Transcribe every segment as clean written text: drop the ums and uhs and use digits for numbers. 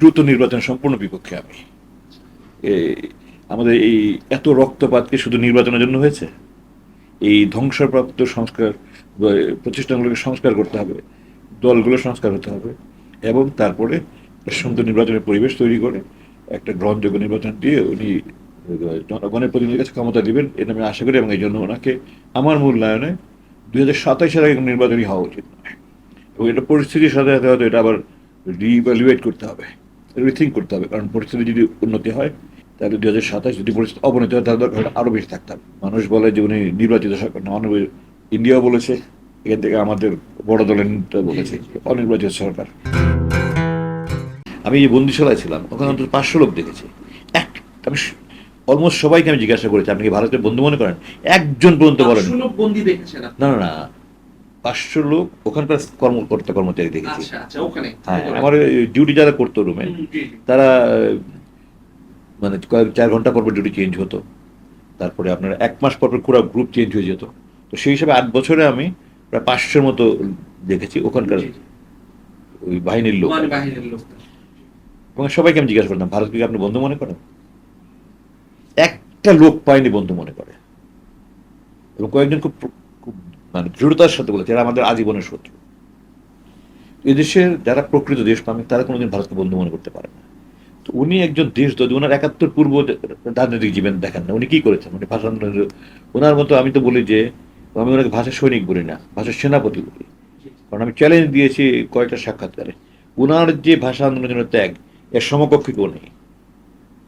দ্রুত নির্বাচন সম্পূর্ণ বিপক্ষে আমি। আমাদের এই এত রক্তপাতকে শুধু নির্বাচনের জন্য হয়েছে? এই ধ্বংসপ্রাপ্ত সংস্কার প্রতিষ্ঠানগুলোকে সংস্কার করতে হবে, দলগুলো সংস্কার হতে হবে, এবং তারপরে সুন্দর নির্বাচনের পরিবেশ তৈরি করে একটা গ্রহণযোগ্য নির্বাচন দিয়ে উনি জনগণের প্রতিনিধির কাছে ক্ষমতা দিবেন, এ নামে আশা করি। এবং এই জন্য ওনাকে আমার মূল্যায়নে 2027-এর আগে নির্বাচনই হওয়া উচিত নয়। এবং এটা পরিস্থিতির সাথে সাথে হয়তো এটা আবার রিইভ্যালুয়েট করতে হবে, রিথিঙ্ক করতে হবে, কারণ পরিস্থিতি যদি উন্নতি হয় তাহলে 2027, যদি পরিস্থিতি অবনতি হয় তাহলে দরকার আরও বেশি থাকতাম। মানুষ বলে যে উনি নির্বাচিত সরকার না, ইন্ডিয়াও বলেছে, এখান থেকে আমাদের বড় দলের নেতা বলেছে অনির্বাচিত সরকার। আমি যে বন্দিশালায় ছিলাম ওখানে অন্তত 500 লোক দেখেছি। এক আমি অলমোস্ট সবাইকে আমি জিজ্ঞাসা করেছি আপনি কি ভারতের বন্ধু মনে করেন, একজন পর্যন্ত বলেন না। না, না, 500 লোক ওখানকার কর্মকর্তা কর্মচারী দেখেছি। হ্যাঁ, আমার ডিউটি যারা করতো রুমে, তারা মানে 4 ঘন্টা পর ডিউটি চেঞ্জ হতো, তারপরে আপনার 1 মাস পর পুরো গ্রুপ চেঞ্জ হয়ে যেত। তো সেই হিসাবে 8 বছরে আমি প্রায় 500-র মতো দেখেছি ওখানকার ওই বাহিনীর লোক। এবং সবাইকে আমি জিজ্ঞাসা করতাম ভারতকে আপনি বন্ধু মনে করেন? একটা লোক পায়নি বন্ধু মনে করে। এবং কয়েকজন খুব খুব মানে দৃঢ়তার সাথে বলেছে এরা আমাদের আজীবনের শত্রু। এদেশের যারা প্রকৃত দেশপ্রেমিক তারা কোনোদিন ভারতকে বন্ধু মনে করতে পারে না। তো উনি একজন দেশদ্রোহী, ওনার 71 পূর্ব রাজনৈতিক জীবন দেখেন না, উনি কি করেছেন? উনি ভাষা আন্দোলনের, ওনার মতো আমি তো বলি যে আমি ওনাকে ভাষা সৈনিক বলি না, ভাষা সেনাপতি বলি, কারণ আমি চ্যালেঞ্জ দিয়েছি কয়েকটা সাক্ষাৎকারে। ওনার যে ভাষা আন্দোলনের জন্য ত্যাগ, এর সমকক্ষ কেউ নেই।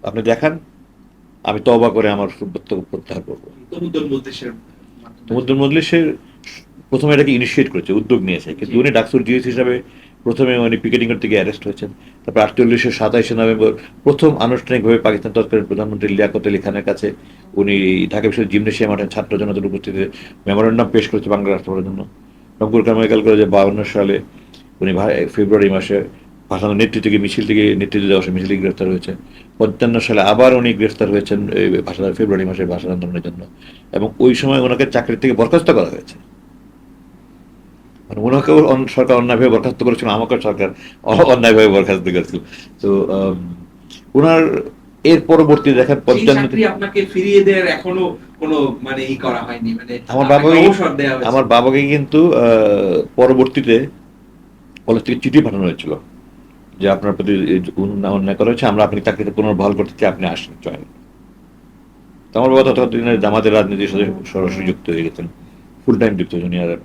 আপনি দেখান, আমি তওবা করে আমার প্রত্যাহার করবো। তমুদ্দুল মজলিসের প্রথমে এটাকে ইনিশিয়েট করেছে, উদ্যোগ নিয়েছে, কিন্তু উনি ডাকসুর জিএস হিসাবে প্রথমে উনি পিকেটিং করতে গিয়ে অ্যারেস্ট হয়েছেন। তারপর 48-এর 27 নভেম্বর প্রথম আনুষ্ঠানিকভাবে পাকিস্তান তৎকালীন প্রধানমন্ত্রী লিয়াকত আলী খানের কাছে উনি ঢাকা বিশ্ববিদ্যালয়ের জিমনেশিয়াম মাঠে ছাত্র জনতার উপস্থিতিতে মেমোরেন্ডাম পেশ করেছে বাংলা রাষ্ট্রপতির জন্য। রংপুর কারমাইকেল কলেজে 52 সালে উনি ফেব্রুয়ারি মাসে ভাষা নেতৃত্ব থেকে মিছিল থেকে নেতৃত্ব দেওয়া মিছিল থেকে গ্রেফতার হয়েছে। 55 সালে আবার উনি গ্রেফতার হয়েছেন এই ভাষা ফেব্রুয়ারি মাসে ভাষা আন্দোলনের জন্য, এবং ওই সময় ওনাকে চাকরি থেকে বরখাস্ত করা হয়েছে। মানে ওনাকেও সরকার অন্যায়ভাবে বরখাস্ত করেছিল, আমাকেও সরকার অন্যায়ভাবে বরখাস্ত করেছিল। তো ওনার এর পরবর্তী দেখেন 55 আপনাকে ফিরিয়ে দেওয়ার এখনো কোনো মানে ই করা হয়নি, মানে আমার বাবাকে কিন্তু পরবর্তীতে কলেজ থেকে চিঠি পাঠানো হয়েছিল যে আপনার প্রতি অন্যায় করা হয়েছে, আমরা আপনি চাকরিতে পুনর্বহাল করতে চাই, আপনি আসেন জয়েন। তো আমার বাবা ততদিনের জামাতের রাজনীতির সাথে সরাসরি যুক্ত হয়ে গেছেন, ফুল টাইম যুক্ত হয়েছেন।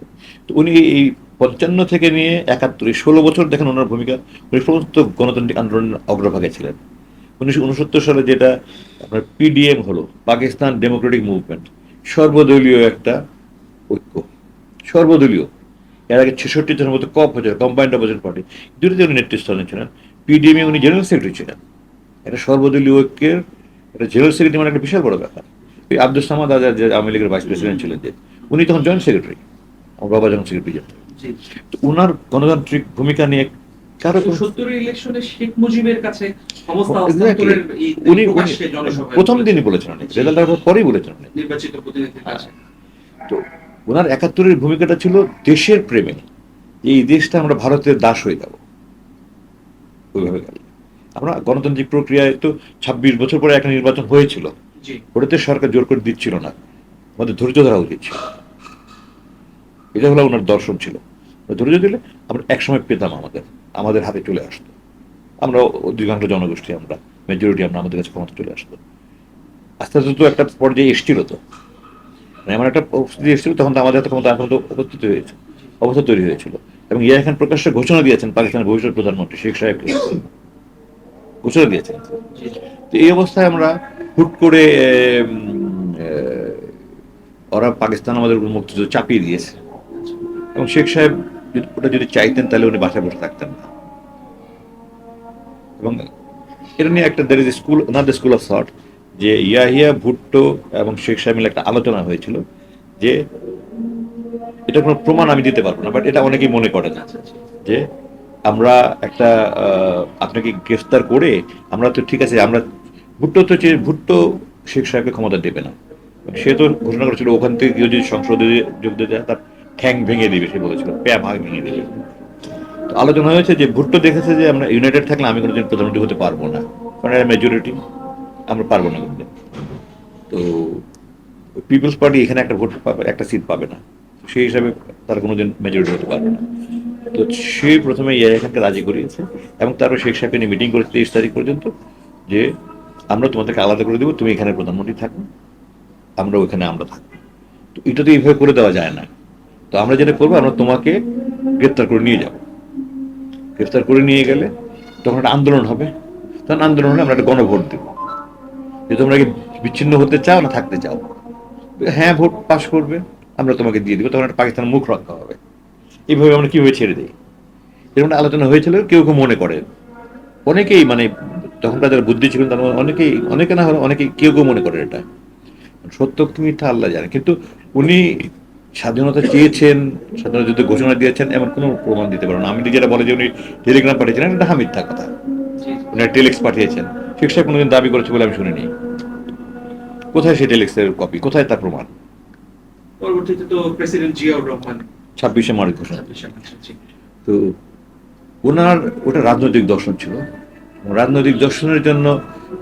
তো উনি এই 55 থেকে নিয়ে 71 16 বছর দেখেন ওনার ভূমিকা। উনি সমস্ত গণতান্ত্রিক আন্দোলনের অগ্রভাগে ছিলেন। 1969 সালে যেটা আপনার পিডিএম হলো, পাকিস্তান ডেমোক্রেটিক মুভমেন্ট, সর্বদলীয় একটা ঐক্য, সর্বদলীয়। এর আগে 66 জনের মতো কপ হয়েছিল, কম্বাইন্ড অপোজিশন পার্টি, দুটিতে উনি নেতৃস্থানে ছিলেন। পিডিএমে উনি জেনারেল সেক্রেটারি ছিলেন। একটা সর্বদলীয় ঐক্যের একটা জেনারেল সেক্রেটারি মানে একটা বিশাল বড় ব্যাপার। এই আব্দুল সামাদ আজাদ যে আওয়ামী লীগের ভাইস প্রেসিডেন্ট ছিলেন, যে উনি তখন জয়েন্ট সেক্রেটারি, আমার বাবা যখন সেক্রেটারি যেতেন। তো উনার গণতান্ত্রিক ভূমিকা নিয়ে কারো 70 ইলেকশনে শেখ মুজিবের কাছে উনি প্রথম দিনই বলেছেন, অনেক রেজাল্ট আসার পরেই বলেছেন নির্বাচিত প্রতিনিধির কাছে। তো ওনার 71-এর ভূমিকাটা ছিল দেশের প্রেমে, এই দেশটা আমরা ভারতের দাস হয়ে যাব ওইভাবে গেল। আমরা গণতান্ত্রিক প্রক্রিয়ায় তো 26 বছর পরে একটা নির্বাচন হয়েছিল, ওটাতে সরকার জোর করে দিচ্ছিল না, আমাদের ধৈর্য ধরা উচিত ছিল। এটা হলো ওনার দর্শন ছিল, ধৈর্য দিলে আমরা একসময় পেতাম, আমাদের হাতে চলে আসতো, আমরা অধিকাংশ জনগোষ্ঠী, আমরা মেজরিটি, আমরা আমাদের কাছে ক্ষমতা চলে আসতো। আস্তে আস্তে তো একটা পর্যায়ে এসেছিল, তো এমন একটা পরিস্থিতি এসেছিল, তখন তো আমাদের হাতে ক্ষমতা এখন তো উপস্থিত হয়েছে, অবস্থা তৈরি হয়েছিল। এবং ইয়াহিয়া খান প্রকাশ্যে ঘোষণা দিয়েছেন, পাকিস্তানের ভবিষ্যৎ প্রধানমন্ত্রী শেখ সাহেবকে ঘোষণা দিয়েছেন। তো এই অবস্থায় আমরা হুট করে ওরা পাকিস্তান আমাদের মুক্তিযুদ্ধ চাপিয়ে দিয়েছে, এবং শেখ সাহেব ওটা যদি চাইতেন তাহলে উনি বাসায় বসে থাকতেন না। এবং এটা নিয়ে একটা there is school, another school of thought, যে ইয়াহিয়া, ভুট্টো এবং শেখ সাহেব মিলে একটা আলোচনা হয়েছিল যে এটা কোনো প্রমাণ আমি দিতে পারবো না, বাট এটা অনেকেই মনে করেন যে আমরা একটা আপনাকে গ্রেফতার করে আমরা তো ঠিক আছে, আমরা ভুট্টো শেখ সাহেবকে ক্ষমতা দেবে না, সে তো ঘোষণা করেছিল ওখান থেকে কেউ যদি সংসদে যোগ দিতে যায় তার ঠ্যাং ভেঙে দিবে, সে বলেছিল প্যা ভাগ ভেঙে দিবে। তো আলোচনা হয়েছে যে ভুট্টো দেখেছে যে আমরা ইউনাইটেড থাকলে আমি কোনোদিন প্রধানমন্ত্রী হতে পারবো না, কারণ এর মেজরিটি, আমরা পারবো না কোনোদিন। তো পিপলস পার্টি এখানে একটা ভোট পাবে, একটা সিট পাবে না, সেই হিসাবে তারা কোনোদিন মেজরিটি হতে পারবে না। তো সে প্রথমে ইয়াহিয়া খানকে রাজি করিয়েছে এবং তারপর শেখ সাহেবকে নিয়ে মিটিং করে 23 তারিখ পর্যন্ত যে আমরা তোমাদেরকে আলাদা করে দেবো, তুমি এখানে প্রধানমন্ত্রী থাকো, আমরা ওইখানে আমরা থাকবো। তো এটা তো এইভাবে করে দেওয়া যায় না। তো আমরা যেটা করবো, আমরা তোমাকে গ্রেপ্তার করে নিয়ে যাব, গ্রেফতার করে নিয়ে গেলে তখন একটা আন্দোলন হবে, তখন আন্দোলন হলে আমরা একটা গণভোট দেবো যে তোমরা কি বিচ্ছিন্ন হতে চাও না থাকতে চাও। হ্যাঁ ভোট পাশ করবে, আমরা তোমাকে দিয়ে দেবো, তখন একটা পাকিস্তানের মুখ রক্ষা হবে। এইভাবে আমরা কীভাবে ছেড়ে দিই, এরকম আলোচনা হয়েছিল। কেউ কেউ মনে করে, অনেকেই মানে তখনকার যারা বুদ্ধি ছিলেন তারা অনেকেই, অনেকে না হলে অনেকেই, কেউ কেউ মনে করে এটা সত্য কি মিথ্যা আল্লাহ জানে। কিন্তু উনি স্বাধীনতা চেয়েছেন, স্বাধীনতা যুদ্ধে ঘোষণা দিয়েছেন, এমন কোনো প্রমাণ দিতে পারেন না। আমি যেটা বলে যে উনি টেলিগ্রাম পাঠিয়েছেন, এটা মিথ্যা কথা। উনি টেলিক্স পাঠিয়েছেন, শেখ সাহেব কোনোদিন দাবি করেছে বলে আমি শুনিনি। কোথায় সেই টেলিক্সের কপি, কোথায় তার প্রমাণ? পরবর্তীতে তো প্রেসিডেন্ট জিয়াউর রহমান 26শে মার্চ ঘোষণা। 26শে মার্চ, জি। তো ওনার ওটা রাজনৈতিক দর্শন ছিল। রাজনৈতিক দর্শনের জন্য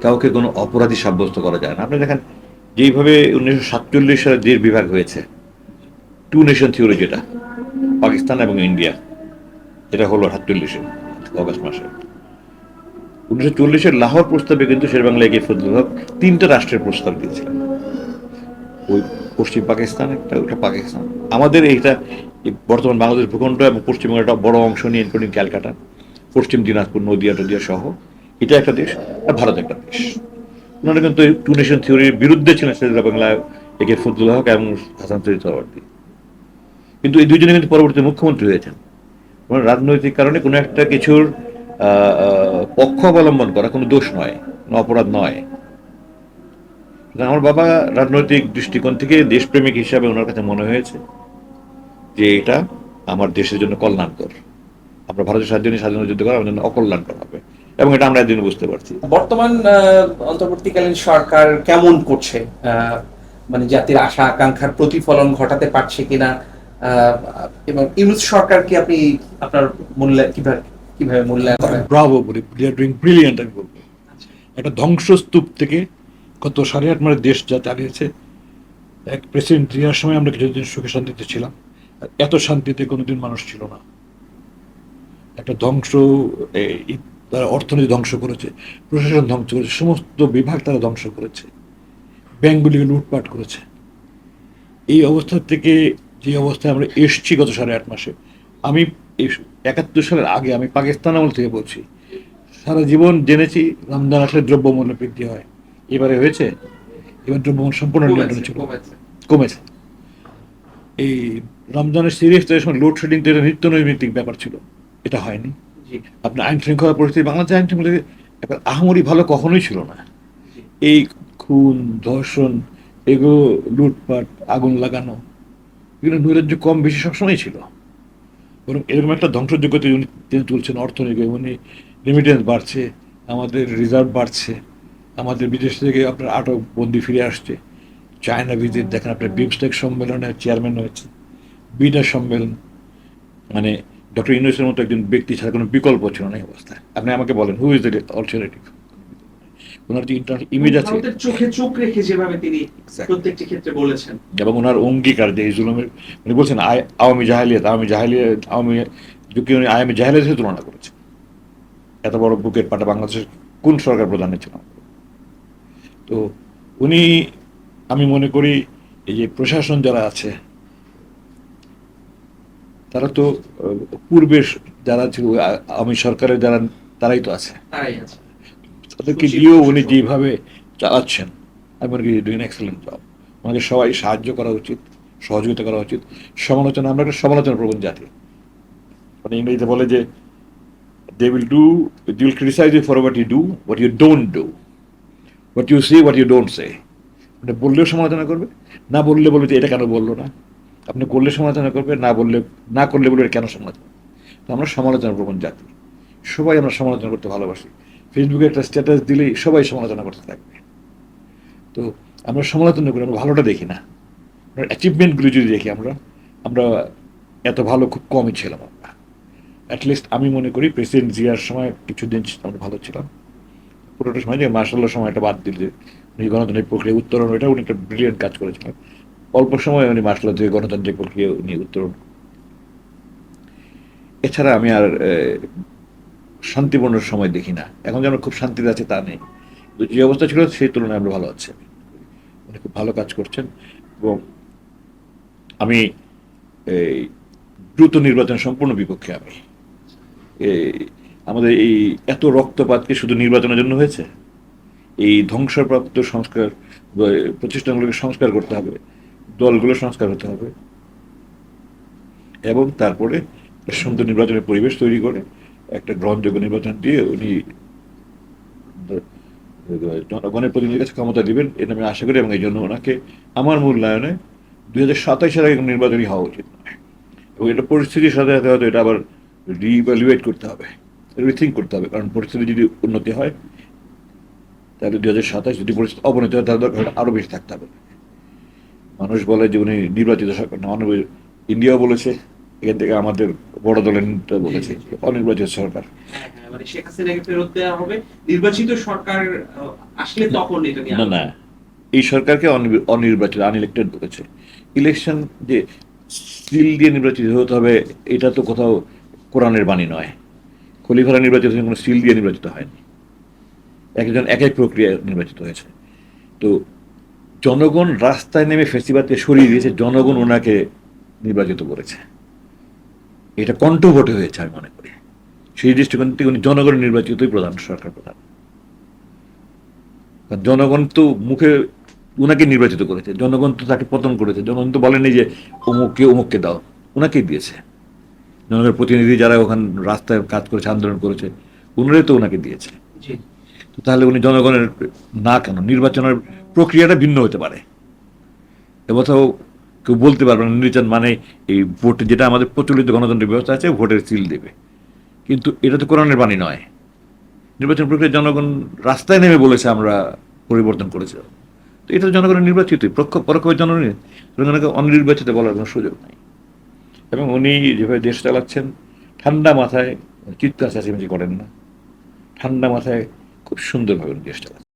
কাউকে কোনো অপরাধী সাব্যস্ত করা যায় না। আপনি দেখেন যেইভাবে 1947 সালে দেশ বিভাগ হয়েছে, টু নেশন থিওরি, যেটা পাকিস্তান এবং ইন্ডিয়া, এটা হলো 48 অগস্ট মাসে। 1940 লাহোর প্রস্তাবে কিন্তু শেরেবাংলা একে ফজলুল হক 3টা রাষ্ট্রের প্রস্তাব দিয়েছিলেন। ওই পশ্চিম পাকিস্তান একটা, ওটা পাকিস্তান, আমাদের এইটা বর্তমান বাংলাদেশ ভূখণ্ড এবং পশ্চিমবঙ্গের একটা বড় অংশ নিয়ে, ইনক্লুডিং ক্যালকাটা, পশ্চিম দিনাজপুর, নদিয়া টদিয়া সহ, এটা একটা দেশ, আর ভারত একটা দেশ। ওনারা কিন্তু টু নেশন থিওরির বিরুদ্ধে ছিলেন শেরেবাংলা বাংলা একে ফজলুল হক এবং হাসান শহীদ সোহরাওয়ার্দী। কিন্তু এই দুজনে কিন্তু পরবর্তী মুখ্যমন্ত্রী হয়েছেন। ওনার রাজনৈতিক কারণে কোনো একটা কিছুর পক্ষ অবলম্বন করা কোনো দোষ নয়, কোনো অপরাধ নয়। আমার বাবা রাজনৈতিক দৃষ্টিকোণ থেকে দেশপ্রেমিক হিসাবে ওনার কাছে মনে হয়েছে যে এটা আমার দেশের জন্য কল্যাণকর। আমরা ভারতের স্বাধীনতা যুদ্ধ করা আমাদের জন্য অকল্যাণকর হবে, এবং এটা আমরা একদিন বুঝতে পারছি। বর্তমান অন্তর্বর্তীকালীন সরকার কেমন করছে, মানে জাতির আশা আকাঙ্ক্ষার প্রতিফলন ঘটাতে পারছে কিনা, এবং ইউনূস সরকারকে আপনি আপনার কিভাবে মূল্যায়ন করেন? ব্রাভো বলি, দে আর ডুইং ব্রিলিয়েন্ট আমি বলবো। একটা ধ্বংসস্তূপ থেকে গত 8.5 মাসে দেশ যা চালিয়েছে, এক প্রেসিডেন্ট জিয়ার সময় আমরা কিছুদিন সুখে শান্তিতে ছিলাম, আর এত শান্তিতে কোনোদিন মানুষ ছিল না। একটা ধ্বংস, তারা অর্থনীতি ধ্বংস করেছে, প্রশাসন ধ্বংস করেছে, সমস্ত বিভাগ তারা ধ্বংস করেছে, ব্যাংকগুলিকে লুটপাট করেছে। এই অবস্থা থেকে যে অবস্থায় আমরা এসছি গত 8.5 মাসে, আমি 71 সালের আগে, আমি পাকিস্তান আমল থেকে বলছি, সারা জীবন জেনেছি রমজান আসলে দ্রব্যমূল্য বৃদ্ধি হয়। এবারে হয়েছে, এবার দ্রব্যমূল্য সম্পূর্ণ নিয়ন্ত্রণে ছিল, কমেছে। এই রমজানের সিরিয়াস সময় লোডশেডিং তো এটা নিত্য নৈমিত্তিক ব্যাপার ছিল, এটা হয়নি। আপনার আইন শৃঙ্খলা পরিস্থিতি, বাংলাদেশের আইন শৃঙ্খলা একবার আহামরি ভালো কখনোই ছিল না। এই খুন, ধর্ষণ, এগুলো, লুটপাট, আগুন লাগানো, এগুলো নৈরাজ্য কম বেশি সবসময় ছিল। বরং এরকম একটা ধ্বংসযোগ্যতা তিনি তুলছেন অর্থনীতি, মানে রেমিটেন্স বাড়ছে, আমাদের রিজার্ভ বাড়ছে, আমাদের বিদেশ থেকে আপনার আটক বন্দি ফিরে আসছে, চায়না ভিজিট দেখেন, আপনার বিমস্টেক সম্মেলনের চেয়ারম্যান হয়েছে, বিডা সম্মেলন, মানে ডক্টর ইউনূসের মতো একজন ব্যক্তি ছাড়া কোনো বিকল্প ছিল না এই অবস্থায়। আপনি আমাকে বলেন, হু ইজ দ্য অল্টারনেটিভ? ওনার যে ইন্টারন্যাশনাল ইমেজ আছে, চোখে চোখ রেখে যেভাবে তিনি প্রত্যেকটি ক্ষেত্রে বলেছেন, এবং ওনার অঙ্গীকার যে এই জুলুমের, উনি বলছেন আওয়ামী জাহেলিয়াত, আওয়ামী যুগে উনি আওয়ামী জাহেলিয়াতের তুলনা করেছেন। এত বড় বুকের পাটা বাংলাদেশের কোন সরকার প্রধানের ছিল? তো উনি, আমি মনে করি এই যে প্রশাসন যারা আছে, তারা তো পূর্বের যারা ছিল আওয়ামী সরকারের যারা, তারাই তো আছে, তাদেরকে দিয়েও উনি যেভাবে চালাচ্ছেন, আমি মনে করি ডুইং এক্সেলেন্ট জব। আমাদের সবাই সাহায্য করা উচিত, সহযোগিতা করা উচিত। সমালোচনা, আমরা একটা সমালোচনা প্রবণ জাতি, মানে ইংরেজিতে বলে যে they will criticize you for what you do, what you don't do, what you say, what you don't say. মানে বললেও সমালোচনা করবে, না বললে বলবে যে এটা কেন বললো না। আপনি করলে সমালোচনা করবে, না করলে বলবে কেন সমালোচনা। তো আমরা সমালোচনা প্রবণ জাতি, সবাই আমরা সমালোচনা করতে ভালোবাসি। ফেসবুকে একটা স্ট্যাটাস দিলেই সবাই সমালোচনা করতে থাকবে। তো আমরা সমালোচনা করি, আমরা ভালোটা দেখি না। অ্যাচিভমেন্টগুলি যদি দেখি, আমরা এত ভালো খুব কমই ছিলাম। আমরা অ্যাটলিস্ট আমি মনে করি প্রেসিডেন্ট জিয়ার সময় কিছুদিন আমরা ভালো ছিলাম, পুরোটা সময় যে মার্শাল্লাহ সময়টা বাদ দিলে উনি গণতান্ত্রিক প্রক্রিয়া উত্তরণ, ওইটা উনি একটা ব্রিলিয়েন্ট কাজ করেছিলেন। অল্প সময় উনি মার্শাল্লাহ থেকে গণতান্ত্রিক প্রক্রিয়া উনি উত্তরণ। এছাড়া আমি আর শান্তিপূর্ণ সময় দেখি না। এখন যেন খুব শান্তিতে আছে তা নেই, তো যে অবস্থা ছিল সেই তুলনায় আমরা ভালো আছি। উনি খুব ভালো কাজ করছেন এবং আমি এই দ্রুত নির্বাচন সম্পূর্ণ বিপক্ষে। আমি আমাদের এই এত রক্তপাতকে শুধু নির্বাচনের জন্য হয়েছে? এই ধ্বংসপ্রাপ্ত সংস্কার প্রতিষ্ঠানগুলোকে সংস্কার করতে হবে, দলগুলো সংস্কার হতে হবে এবং তারপরে সুন্দর নির্বাচনের পরিবেশ তৈরি করে একটা গ্রহণযোগ্য নির্বাচন দিয়ে উনি জনগণের প্রতিনিধির কাছে ক্ষমতা দিবেন, এটা আমি আশা করি। এবং এই জন্য ওনাকে আমার মূল্যায়নে 2027-এর আগে নির্বাচনই হওয়া উচিত নয়। এবং এটা পরিস্থিতির সাথে সাথে হয়তো এটা আবার রিইভ্যালুয়েট করতে হবে, রিথিঙ্ক করতে হবে, কারণ পরিস্থিতি যদি উন্নতি হয় তাহলে 2027, যদি পরিস্থিতি অবনতি হয় তাহলে দরকার আরও বেশি থাকতে হবে। মানুষ বলে যে উনি নির্বাচিত সরকার না, ইন্ডিয়াও বলেছে, এখান থেকে আমাদের বড় দলের বলেছে অনির্বাচিত সরকার। মানে শেখ হাসিনাকে ফেরত দেওয়া হবে, নির্বাচিত সরকার আসলে তখন এটা নিয়ে না না, এই সরকারকে অনির্বাচিত আনইলেক্টেড বলেছে। ইলেকশন যে সিল দিয়ে নির্বাচিত হতে হবে এটা তো কোথাও কোরআনের বাণী নয়। খলিফারা নির্বাচিত হয়েছে, কোনো সিল দিয়ে নির্বাচিত হয়নি, একজন এক এক প্রক্রিয়া নির্বাচিত হয়েছে। তো জনগণ রাস্তায় নেমে ফেস্টিভালকে সরিয়ে দিয়েছে, জনগণ ওনাকে নির্বাচিত করেছে, এটা কণ্ঠ ভোটে হয়েছে আমি মনে করি। সেই দৃষ্টিকোণ থেকে উনি জনগণের নির্বাচিতই প্রধান সরকার প্রধান। জনগণ তো মুখে উনাকে নির্বাচিত করেছে, জনগণ তো তাকে পতন করেছে। জনগণ তো বলেনি যে অমুককে দাও, উনাকেই দিয়েছে। জনগণের প্রতিনিধি যারা ওখানে রাস্তায় কাজ করেছে, আন্দোলন করেছে, উনারাই তো ওনাকে দিয়েছে। তো তাহলে উনি জনগণের না কেন? নির্বাচনের প্রক্রিয়াটা ভিন্ন হতে পারে, কোথাও কেউ বলতে পারবে না নির্বাচন মানে এই ভোট, যেটা আমাদের প্রচলিত গণতান্ত্রিক ব্যবস্থা আছে, ভোটের সিল দেবে। কিন্তু এটা তো কোরআনের বাণী নয়। নির্বাচন প্রক্রিয়া জনগণ রাস্তায় নেমে বলেছে আমরা পরিবর্তন করেছে, তো এটা জনগণের নির্বাচিত, পরোক্ষভাবে জনগণকে অনির্বাচিত বলার কোনো সুযোগ নাই। এবং উনি যেভাবে দেশ চালাচ্ছেন, ঠান্ডা মাথায় চিৎকার চেঁচামেচি করেন না, ঠান্ডা মাথায় খুব সুন্দরভাবে উনি দেশ চালাচ্ছেন।